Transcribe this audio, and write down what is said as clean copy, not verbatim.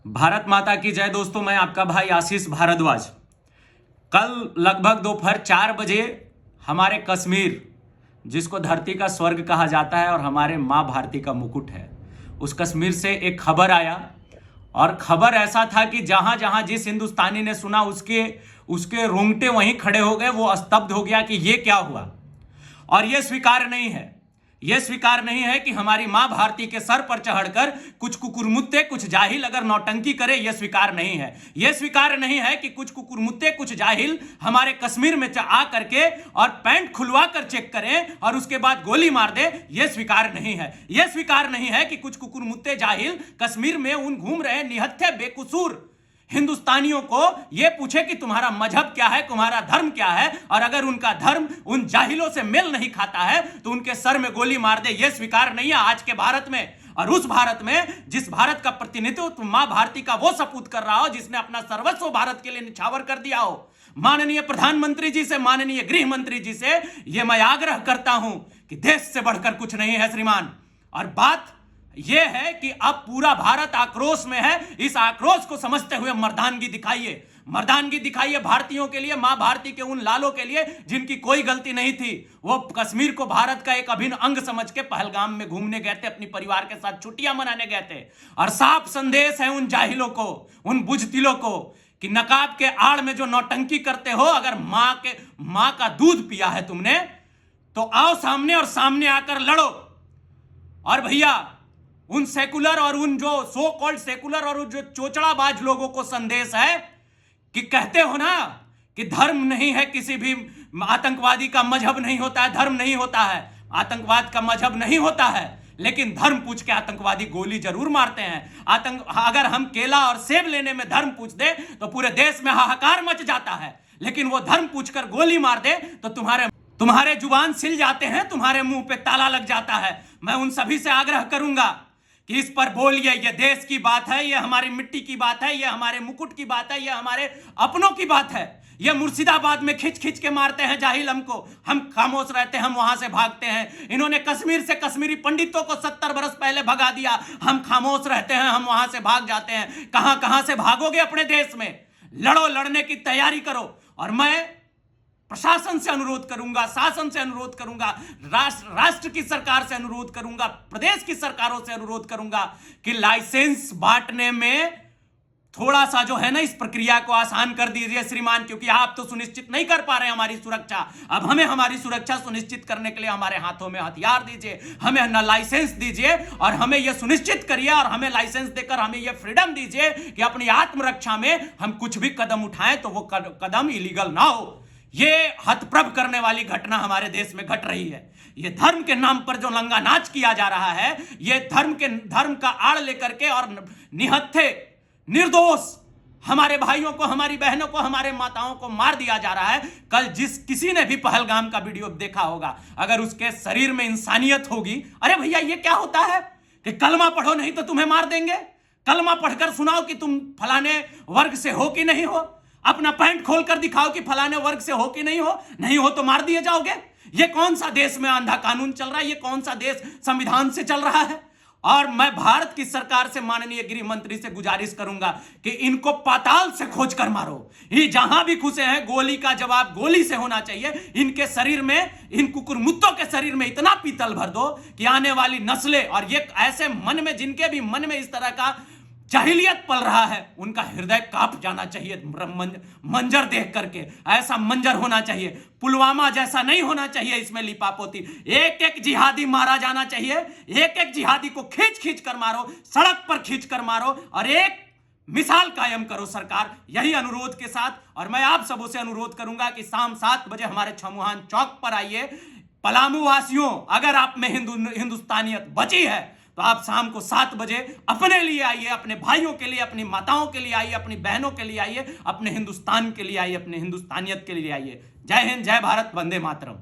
भारत माता की जय। दोस्तों, मैं आपका भाई आशीष भारद्वाज। कल लगभग दोपहर 4 बजे हमारे कश्मीर, जिसको धरती का स्वर्ग कहा जाता है और हमारे माँ भारती का मुकुट है, उस कश्मीर से एक खबर आया। और खबर ऐसा था कि जहां जहां जिस हिंदुस्तानी ने सुना उसके उसके रोंगटे वहीं खड़े हो गए। वो स्तब्ध हो गया कि ये क्या हुआ। और ये स्वीकार नहीं है, यह स्वीकार नहीं है कि हमारी मां भारती के सर पर चढ़कर कुछ कुकुरमुत्ते, कुछ जाहिल अगर नौटंकी करे। यह स्वीकार नहीं है। यह स्वीकार नहीं है कि कुछ कुकुरमुत्ते, कुछ जाहिल हमारे कश्मीर में आ करके और पैंट खुलवा कर चेक करें और उसके बाद गोली मार दे। यह स्वीकार नहीं है। यह स्वीकार नहीं है कि कुछ कुकुरमुत्ते जाहिल कश्मीर में उन घूम रहे निहत्थे बेकसूर हिंदुस्तानियों को यह पूछे कि तुम्हारा मजहब क्या है, तुम्हारा धर्म क्या है, और अगर उनका धर्म उन जाहिलों से मेल नहीं खाता है तो उनके सर में गोली मार दे। यह स्वीकार नहीं है आज के भारत में। और उस भारत में, जिस भारत का प्रतिनिधित्व मां भारती का वो सपूत कर रहा हो जिसने अपना सर्वस्व भारत के लिए निछावर कर दिया हो। माननीय प्रधानमंत्री जी से, माननीय गृह मंत्री जी से यह मैं आग्रह करता हूं कि देश से बढ़कर कुछ नहीं है श्रीमान। और बात यह है कि अब पूरा भारत आक्रोश में है। इस आक्रोश को समझते हुए मर्दानगी दिखाइए, मर्दानगी दिखाइए भारतीयों के लिए, मां भारती के उन लालों के लिए जिनकी कोई गलती नहीं थी। वो कश्मीर को भारत का एक अभिन्न अंग समझ के पहलगाम में घूमने गए थे, अपनी परिवार के साथ छुट्टियां मनाने गए थे। और साफ संदेश है उन जाहिलों को, उन बुझतिलों को कि नकाब के आड़ में जो नौटंकी करते हो, अगर मां का दूध पिया है तुमने तो आओ सामने और सामने आकर लड़ो। और भैया, उन सेकुलर और उन जो सो कॉल्ड सेकुलर और जो चोचड़ाबाज लोगों को संदेश है कि कहते हो ना कि धर्म नहीं है, किसी भी आतंकवादी का मजहब नहीं होता है, धर्म नहीं होता है, आतंकवाद का मजहब नहीं होता है, लेकिन धर्म पूछ के आतंकवादी गोली जरूर मारते हैं। अगर हम केला और सेब लेने में धर्म पूछ दे तो पूरे देश में हाहाकार मच जाता है, लेकिन वो धर्म पूछकर गोली मार दे तो तुम्हारे जुबान सिल जाते हैं, तुम्हारे मुंह पे ताला लग जाता है। मैं उन सभी से आग्रह करूंगा कि इस पर बोलिए। यह देश की बात है, यह हमारी मिट्टी की बात है, यह हमारे मुकुट की बात है, यह हमारे अपनों की बात है। यह मुर्शिदाबाद में खिंच खिंच के मारते हैं जाहिल हमको, हम खामोश रहते हैं, हम वहां से भागते हैं। इन्होंने कश्मीर से कश्मीरी पंडितों को 70 बरस पहले भगा दिया, हम खामोश रहते हैं, हम वहां से भाग जाते हैं। कहां कहां से भागोगे अपने देश में? लड़ो, लड़ने की तैयारी करो। और मैं प्रशासन से अनुरोध करूंगा, शासन से अनुरोध करूंगा, राष्ट्र की सरकार से अनुरोध करूंगा, प्रदेश की सरकारों से अनुरोध करूंगा कि लाइसेंस बांटने में थोड़ा सा जो है ना, इस प्रक्रिया को आसान कर दीजिए श्रीमान, क्योंकि आप तो सुनिश्चित नहीं कर पा रहे हैं हमारी सुरक्षा। अब हमें हमारी सुरक्षा सुनिश्चित करने के लिए हमारे हाथों में हथियार दीजिए, हमें न लाइसेंस दीजिए और हमें यह सुनिश्चित करिए और हमें लाइसेंस देकर हमें यह फ्रीडम दीजिए कि अपनी आत्मरक्षा में हम कुछ भी कदम उठाएं तो वो कदम इलीगल ना हो। ये हतप्रभ करने वाली घटना हमारे देश में घट रही है। ये धर्म के नाम पर जो नंगा नाच किया जा रहा है, ये धर्म का आड़ लेकर के और निहत्थे निर्दोष हमारे भाइयों को, हमारी बहनों को, हमारे माताओं को मार दिया जा रहा है। कल किसी ने भी पहलगाम का वीडियो देखा होगा, अगर उसके शरीर में इंसानियत होगी, अरे भैया ये क्या होता है कि कलमा पढ़ो नहीं तो तुम्हें मार देंगे, कलमा पढ़कर सुनाओ कि तुम फलाने वर्ग से हो कि नहीं हो, अपना पैंट खोलकर दिखाओ कि फलाने वर्ग से हो कि नहीं हो तो मार दिए जाओगे। ये कौन सा देश में आंधा कानून चल रहा है? ये कौन सा देश संविधान से चल रहा है? और मैं भारत की सरकार से, माननीय गृह मंत्री से गुजारिश करूंगा कि इनको पाताल से खोज कर मारो। ये जहां भी घुसे हैं, गोली का जवाब गोली से होना चाहिए। इनके शरीर में, इन कुकुरमुत्तों के शरीर में इतना पीतल भर दो कि आने वाली नस्लें, और ये ऐसे मन में, जिनके भी मन में इस तरह का जाहिलियत पल रहा है, उनका हृदय कांप जाना चाहिए मंजर देख करके। ऐसा मंजर होना चाहिए, पुलवामा जैसा नहीं होना चाहिए। इसमें लिपापोती, एक एक जिहादी मारा जाना चाहिए। एक एक जिहादी को खींच खींच कर मारो, सड़क पर खींच कर मारो और एक मिसाल कायम करो सरकार। यही अनुरोध के साथ, और मैं आप सबों से अनुरोध करूंगा कि शाम 7 बजे हमारे छमुहान चौक पर आइए। पलामू वासियों, अगर आप में हिंदुस्तानियत बची है तो आप शाम को 7 बजे अपने लिए आइए, अपने भाइयों के लिए, अपनी माताओं के लिए आइए, अपनी बहनों के लिए आइए, अपने हिंदुस्तान के लिए आइए, अपने हिंदुस्तानियत के लिए आइए। जय हिंद, जय भारत, वंदे मातरम।